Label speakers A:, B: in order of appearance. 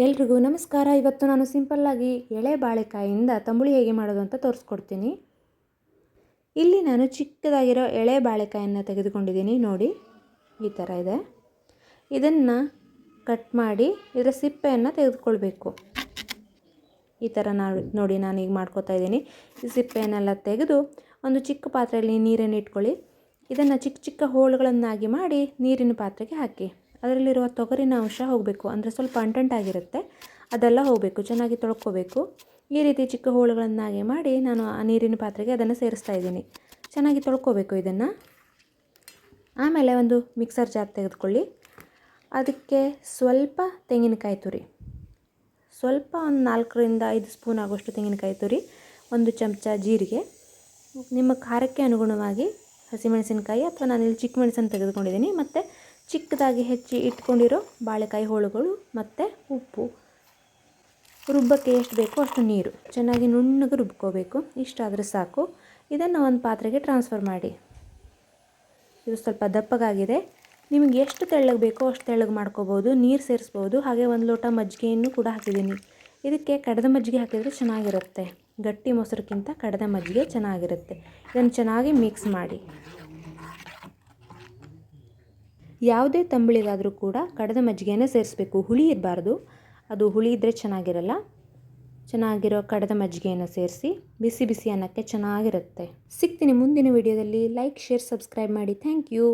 A: ಎಲ್ರಿಗೂ ನಮಸ್ಕಾರ. ಇವತ್ತು ನಾನು ಸಿಂಪಲ್ಲಾಗಿ ಎಳೆ ಬಾಳೆಕಾಯಿಯಿಂದ ತಂಬುಳಿ ಹೇಗೆ ಮಾಡೋದು ಅಂತ ತೋರಿಸ್ಕೊಡ್ತೀನಿ. ಇಲ್ಲಿ ನಾನು ಚಿಕ್ಕದಾಗಿರೋ ಎಳೆ ಬಾಳೆಕಾಯನ್ನು ತೆಗೆದುಕೊಂಡಿದ್ದೀನಿ. ನೋಡಿ, ಈ ಥರ ಇದೆ. ಇದನ್ನು ಕಟ್ ಮಾಡಿ ಇದರ ಸಿಪ್ಪೆಯನ್ನು ತೆಗೆದುಕೊಳ್ಬೇಕು. ಈ ಥರ ನೋಡಿ ನಾನೀಗ ಮಾಡ್ಕೋತಾ ಇದ್ದೀನಿ. ಈ ಸಿಪ್ಪೆಯನ್ನೆಲ್ಲ ತೆಗೆದು ಒಂದು ಚಿಕ್ಕ ಪಾತ್ರೆಯಲ್ಲಿ ನೀರನ್ನು ಇಟ್ಕೊಳ್ಳಿ. ಇದನ್ನು ಚಿಕ್ಕ ಚಿಕ್ಕ ಹೋಳುಗಳನ್ನಾಗಿ ಮಾಡಿ ನೀರಿನ ಪಾತ್ರೆಗೆ ಹಾಕಿ. ಅದರಲ್ಲಿರುವ ತೊಗರಿನ ಅಂಶ ಹೋಗಬೇಕು, ಅಂದರೆ ಸ್ವಲ್ಪ ಅಂಟಂಟಾಗಿರುತ್ತೆ, ಅದೆಲ್ಲ ಹೋಗಬೇಕು. ಚೆನ್ನಾಗಿ ತೊಳ್ಕೊಬೇಕು. ಈ ರೀತಿ ಚಿಕ್ಕ ಹೋಳುಗಳನ್ನಾಗಿ ಮಾಡಿ ನಾನು ಆ ನೀರಿನ ಪಾತ್ರೆಗೆ ಅದನ್ನು ಸೇರಿಸ್ತಾ ಇದ್ದೀನಿ. ಚೆನ್ನಾಗಿ ತೊಳ್ಕೊಬೇಕು ಇದನ್ನು. ಆಮೇಲೆ ಒಂದು ಮಿಕ್ಸರ್ ಜಾರ್ ತೆಗೆದುಕೊಳ್ಳಿ. ಅದಕ್ಕೆ ಸ್ವಲ್ಪ ತೆಂಗಿನಕಾಯಿ ತುರಿ, ಸ್ವಲ್ಪ ಒಂದು 4ರಿಂದ 5 ಸ್ಪೂನ್ ಆಗುವಷ್ಟು ತೆಂಗಿನಕಾಯಿ ತುರಿ, 1 ಚಮಚ ಜೀರಿಗೆ, ನಿಮ್ಮ ಖಾರಕ್ಕೆ ಅನುಗುಣವಾಗಿ ಹಸಿಮೆಣಸಿನಕಾಯಿ ಅಥವಾ ನಾನಿಲ್ಲಿ ಚಿಕ್ಕ ಮೆಣಸನ್ನು ತೆಗೆದುಕೊಂಡಿದ್ದೀನಿ, ಮತ್ತು ಚಿಕ್ಕದಾಗಿ ಹೆಚ್ಚಿ ಇಟ್ಕೊಂಡಿರೋ ಬಾಳೆಕಾಯಿ ಹೋಳುಗಳು ಮತ್ತು ಉಪ್ಪು. ರುಬ್ಬಕ್ಕೆ ಎಷ್ಟು ಬೇಕೋ ಅಷ್ಟು ನೀರು. ಚೆನ್ನಾಗಿ ನುಣ್ಣಗೆ ರುಬ್ಕೋಬೇಕು. ಇಷ್ಟಾದರೆ ಸಾಕು. ಇದನ್ನು ಒಂದು ಪಾತ್ರೆಗೆ ಟ್ರಾನ್ಸ್ಫರ್ ಮಾಡಿ. ಇದು ಸ್ವಲ್ಪ ದಪ್ಪಗಾಗಿದೆ. ನಿಮಗೆ ಎಷ್ಟು ತೆಳ್ಳಗೆ ಬೇಕೋ ಅಷ್ಟು ತೆಳ್ಳಗೆ ಮಾಡ್ಕೋಬೋದು. ನೀರು ಸೇರಿಸ್ಬೋದು. ಹಾಗೆ 1 ಲೋಟ ಮಜ್ಜಿಗೆಯನ್ನು ಕೂಡ ಹಾಕಿದ್ದೀನಿ. ಇದಕ್ಕೆ ಕಡದ ಮಜ್ಜಿಗೆ ಹಾಕಿದರೆ ಚೆನ್ನಾಗಿರುತ್ತೆ. ಗಟ್ಟಿ ಮೊಸರಕ್ಕಿಂತ ಕಡದ ಮಜ್ಜಿಗೆ ಚೆನ್ನಾಗಿರುತ್ತೆ. ಇದನ್ನು ಚೆನ್ನಾಗಿ ಮಿಕ್ಸ್ ಮಾಡಿ. ಯಾವುದೇ ತಂಬುಳಿಗಾದರೂ ಕೂಡ ಕಡದ ಮಜ್ಜಿಗೆಯನ್ನು ಸೇರಿಸಬೇಕು. ಹುಳಿ ಇರಬಾರ್ದು. ಅದು ಹುಳಿ ಇದ್ದರೆ ಚೆನ್ನಾಗಿರಲ್ಲ. ಚೆನ್ನಾಗಿರೋ ಕಡದ ಮಜ್ಜಿಗೆಯನ್ನು ಸೇರಿಸಿ ಬಿಸಿ ಬಿಸಿ ಅನ್ನಕ್ಕೆ ಚೆನ್ನಾಗಿರುತ್ತೆ. ಸಿಗ್ತೀನಿ ಮುಂದಿನ ವಿಡಿಯೋದಲ್ಲಿ. ಲೈಕ್, ಶೇರ್, ಸಬ್ಸ್ಕ್ರೈಬ್ ಮಾಡಿ. Thank you.